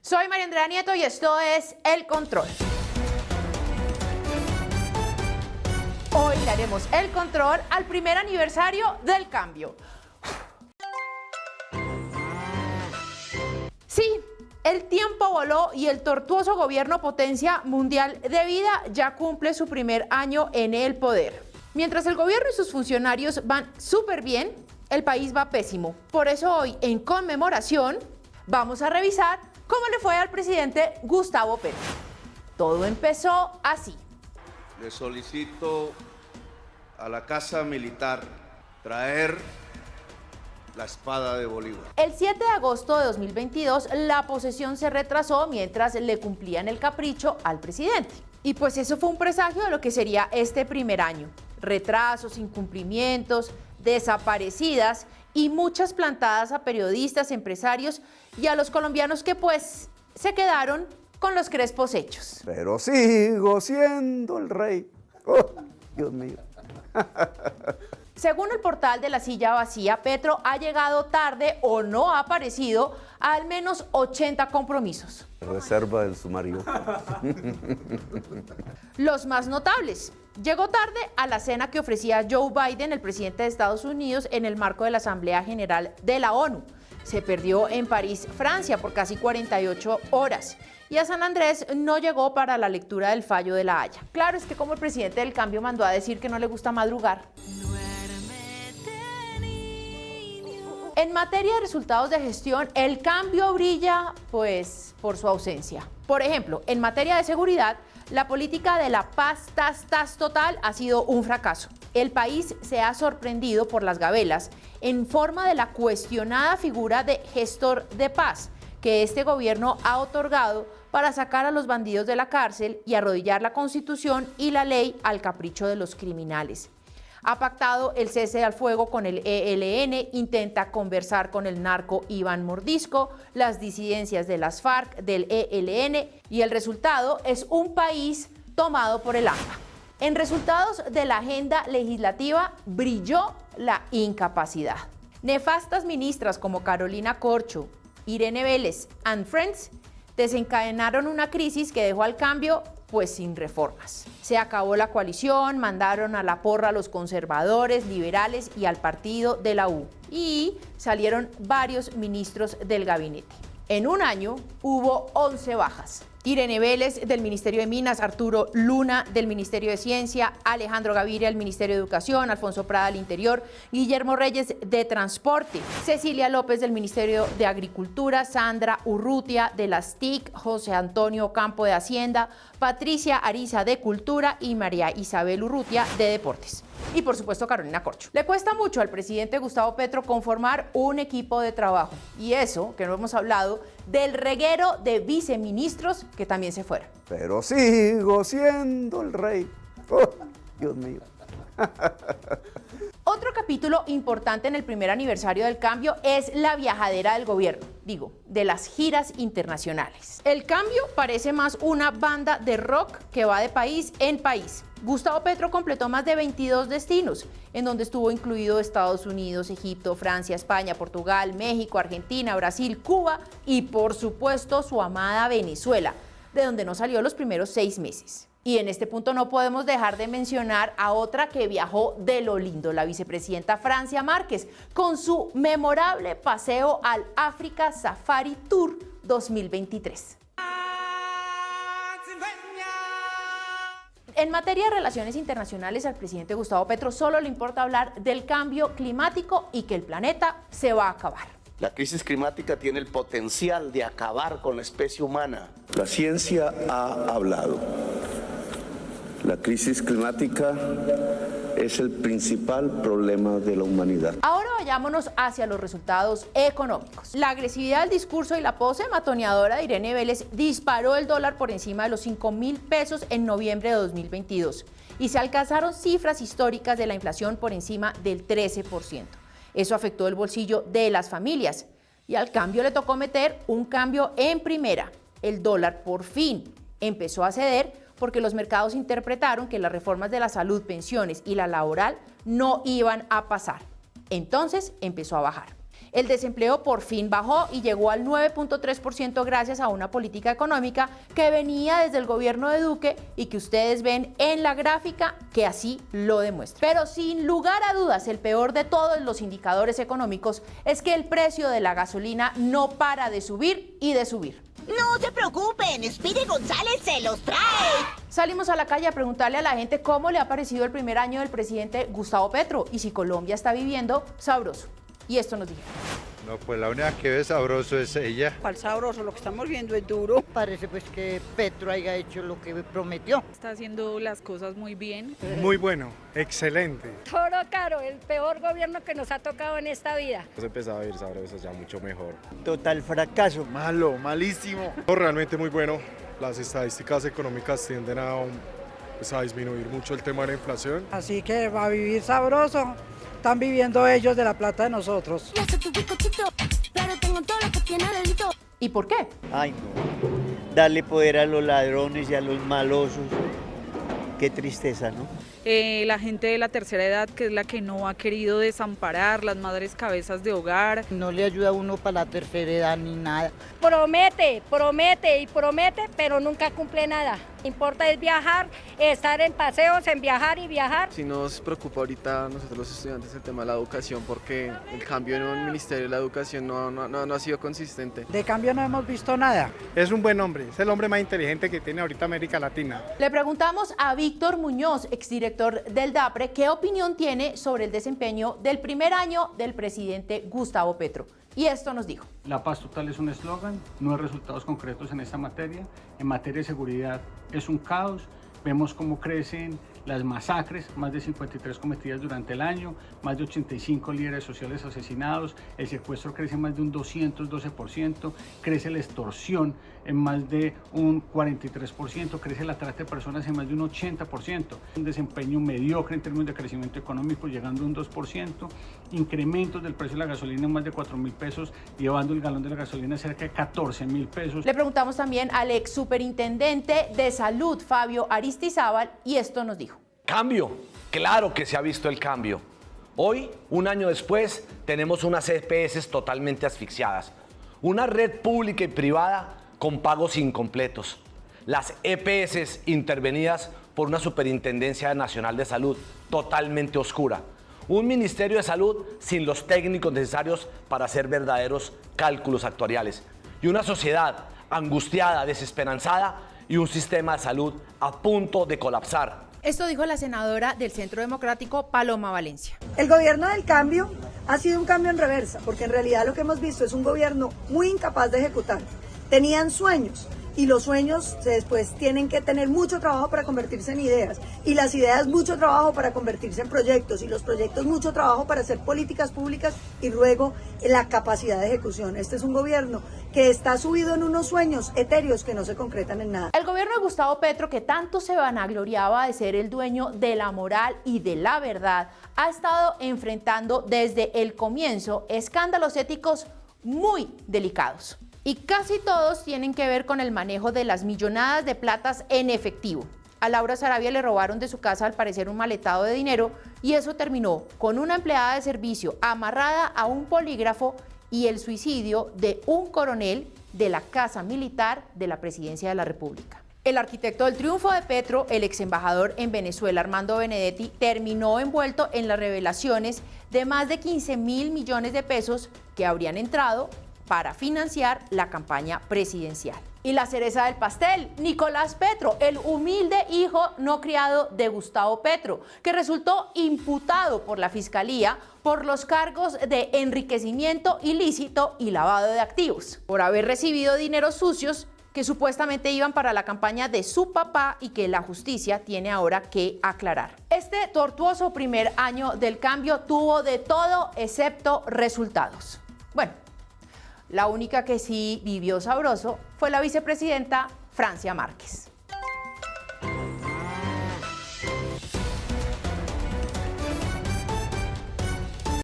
Soy María Andrea Nieto y esto es El Control. Hoy le haremos el control al primer aniversario del cambio. Sí, el tiempo voló y el tortuoso gobierno potencia mundial de vida ya cumple su primer año en el poder. Mientras el gobierno y sus funcionarios van súper bien, el país va pésimo. Por eso hoy, en conmemoración, vamos a revisar cómo le fue al presidente Gustavo Petro. Todo empezó así. Le solicito a la Casa Militar traer la espada de Bolívar. El 7 de agosto de 2022, la posesión se retrasó mientras le cumplían el capricho al presidente. Y pues eso fue un presagio de lo que sería este primer año. Retrasos, incumplimientos, desaparecidas y muchas plantadas a periodistas, empresarios y a los colombianos que pues se quedaron con los crespos hechos. Pero sigo siendo el rey. Oh, Dios mío. Según el portal de La Silla Vacía, Petro ha llegado tarde o no ha aparecido a al menos 80 compromisos. Reserva del sumario. Los más notables. Llegó tarde a la cena que ofrecía Joe Biden, el presidente de Estados Unidos, en el marco de la Asamblea General de la ONU. Se perdió en París, Francia, por casi 48 horas. Y a San Andrés no llegó para la lectura del fallo de La Haya. Claro, es que como el presidente del cambio mandó a decir que no le gusta madrugar. En materia de resultados de gestión, el cambio brilla, pues, por su ausencia. Por ejemplo, en materia de seguridad, la política de la paz total ha sido un fracaso. El país se ha sorprendido por las gabelas en forma de la cuestionada figura de gestor de paz que este gobierno ha otorgado para sacar a los bandidos de la cárcel y arrodillar la Constitución y la ley al capricho de los criminales. Ha pactado el cese al fuego con el ELN, intenta conversar con el narco Iván Mordisco, las disidencias de las FARC, del ELN, y el resultado es un país tomado por el AMPA. En resultados de la agenda legislativa brilló la incapacidad. Nefastas ministras como Carolina Corcho, Irene Vélez and Friends desencadenaron una crisis que dejó al cambio pues sin reformas. Se acabó la coalición, mandaron a la porra a los conservadores, liberales y al partido de la U. Y salieron varios ministros del gabinete. En un año hubo 11 bajas. Irene Vélez del Ministerio de Minas, Arturo Luna del Ministerio de Ciencia, Alejandro Gaviria del Ministerio de Educación, Alfonso Prada del Interior, Guillermo Reyes de Transporte, Cecilia López del Ministerio de Agricultura, Sandra Urrutia de las TIC, José Antonio Campo de Hacienda, Patricia Ariza de Cultura y María Isabel Urrutia de Deportes. Y por supuesto Carolina Corcho. Le cuesta mucho al presidente Gustavo Petro conformar un equipo de trabajo. Y eso, que no hemos hablado, del reguero de viceministros que también se fueron. Pero sigo siendo el rey. Oh, Dios mío. Otro capítulo importante en el primer aniversario del cambio es la viajadera del gobierno, de las giras internacionales. El cambio parece más una banda de rock que va de país en país. Gustavo Petro completó más de 22 destinos, en donde estuvo incluido Estados Unidos, Egipto, Francia, España, Portugal, México, Argentina, Brasil, Cuba y por supuesto su amada Venezuela, de donde no salió los primeros 6 meses. Y en este punto no podemos dejar de mencionar a otra que viajó de lo lindo, la vicepresidenta Francia Márquez, con su memorable paseo al Africa Safari Tour 2023. En materia de relaciones internacionales, al presidente Gustavo Petro solo le importa hablar del cambio climático y que el planeta se va a acabar. La crisis climática tiene el potencial de acabar con la especie humana. La ciencia ha hablado. La crisis climática es el principal problema de la humanidad. Ahora vayámonos hacia los resultados económicos. La agresividad del discurso y la pose matoneadora de Irene Vélez disparó el dólar por encima de los 5.000 pesos en noviembre de 2022 y se alcanzaron cifras históricas de la inflación por encima del 13%. Eso afectó el bolsillo de las familias y al cambio le tocó meter un cambio en primera. El dólar por fin empezó a ceder porque los mercados interpretaron que las reformas de la salud, pensiones y la laboral no iban a pasar. Entonces empezó a bajar. El desempleo por fin bajó y llegó al 9.3% gracias a una política económica que venía desde el gobierno de Duque y que ustedes ven en la gráfica que así lo demuestra. Pero sin lugar a dudas, el peor de todos los indicadores económicos es que el precio de la gasolina no para de subir y de subir. No se preocupen, Speedy González se los trae. Salimos a la calle a preguntarle a la gente cómo le ha parecido el primer año del presidente Gustavo Petro y si Colombia está viviendo sabroso. Y esto nos dijeron. No, pues la única que ve sabroso es ella. ¿Cuál sabroso? Lo que estamos viendo es duro. Parece pues que Petro haya hecho lo que prometió. Está haciendo las cosas muy bien. Muy bueno, excelente. Todo caro, el peor gobierno que nos ha tocado en esta vida. Se empezaba a ir sabroso ya mucho mejor. Total fracaso. Malo, malísimo. No, realmente muy bueno. Las estadísticas económicas tienden a disminuir mucho el tema de la inflación. Así que va a vivir sabroso. Están viviendo ellos de la plata de nosotros. ¿Y por qué? Ay, no. Darle poder a los ladrones y a los malosos. Qué tristeza, ¿no? La gente de la tercera edad, que es la que no ha querido desamparar, las madres cabezas de hogar. No le ayuda a uno para la tercera edad ni nada. Promete, promete y promete, pero nunca cumple nada. Importa es viajar, estar en paseos, en viajar y viajar. Sí nos preocupa ahorita nosotros los estudiantes el tema de la educación porque el cambio en el Ministerio de la Educación no ha sido consistente. De cambio no hemos visto nada. Es un buen hombre, es el hombre más inteligente que tiene ahorita América Latina. Le preguntamos a Víctor Muñoz, exdirector del DAPRE, qué opinión tiene sobre el desempeño del primer año del presidente Gustavo Petro. Y esto nos dijo. La paz total es un eslogan, no hay resultados concretos en esta materia. En materia de seguridad es un caos. Vemos cómo crecen las masacres, más de 53 cometidas durante el año, más de 85 líderes sociales asesinados, el secuestro crece más de un 212%, crece la extorsión en más de un 43%, crece la trata de personas en más de un 80%, un desempeño mediocre en términos de crecimiento económico llegando a un 2%, incrementos del precio de la gasolina en más de 4.000 pesos, llevando el galón de la gasolina a cerca de 14.000 pesos. Le preguntamos también al ex superintendente de salud, Fabio Aristizábal, y esto nos dijo. Cambio, claro que se ha visto el cambio. Hoy, un año después, tenemos unas EPS totalmente asfixiadas, una red pública y privada con pagos incompletos, las EPS intervenidas por una Superintendencia Nacional de Salud totalmente oscura, un Ministerio de Salud sin los técnicos necesarios para hacer verdaderos cálculos actuariales y una sociedad angustiada, desesperanzada y un sistema de salud a punto de colapsar. Esto dijo la senadora del Centro Democrático, Paloma Valencia. El gobierno del cambio ha sido un cambio en reversa, porque en realidad lo que hemos visto es un gobierno muy incapaz de ejecutar. Tenían sueños y los sueños después tienen que tener mucho trabajo para convertirse en ideas y las ideas mucho trabajo para convertirse en proyectos y los proyectos mucho trabajo para hacer políticas públicas y luego la capacidad de ejecución. Este es un gobierno que está subido en unos sueños etéreos que no se concretan en nada. El gobierno de Gustavo Petro, que tanto se vanagloriaba de ser el dueño de la moral y de la verdad, ha estado enfrentando desde el comienzo escándalos éticos muy delicados. Y casi todos tienen que ver con el manejo de las millonadas de platas en efectivo. A Laura Sarabia le robaron de su casa al parecer un maletado de dinero y eso terminó con una empleada de servicio amarrada a un polígrafo y el suicidio de un coronel de la Casa Militar de la Presidencia de la República. El arquitecto del triunfo de Petro, el ex embajador en Venezuela, Armando Benedetti, terminó envuelto en las revelaciones de más de 15.000 millones de pesos que habrían entrado para financiar la campaña presidencial. Y la cereza del pastel, Nicolás Petro, el humilde hijo no criado de Gustavo Petro, que resultó imputado por la Fiscalía por los cargos de enriquecimiento ilícito y lavado de activos, por haber recibido dineros sucios que supuestamente iban para la campaña de su papá y que la justicia tiene ahora que aclarar. Este tortuoso primer año del cambio tuvo de todo excepto resultados. Bueno, la única que sí vivió sabroso fue la vicepresidenta Francia Márquez.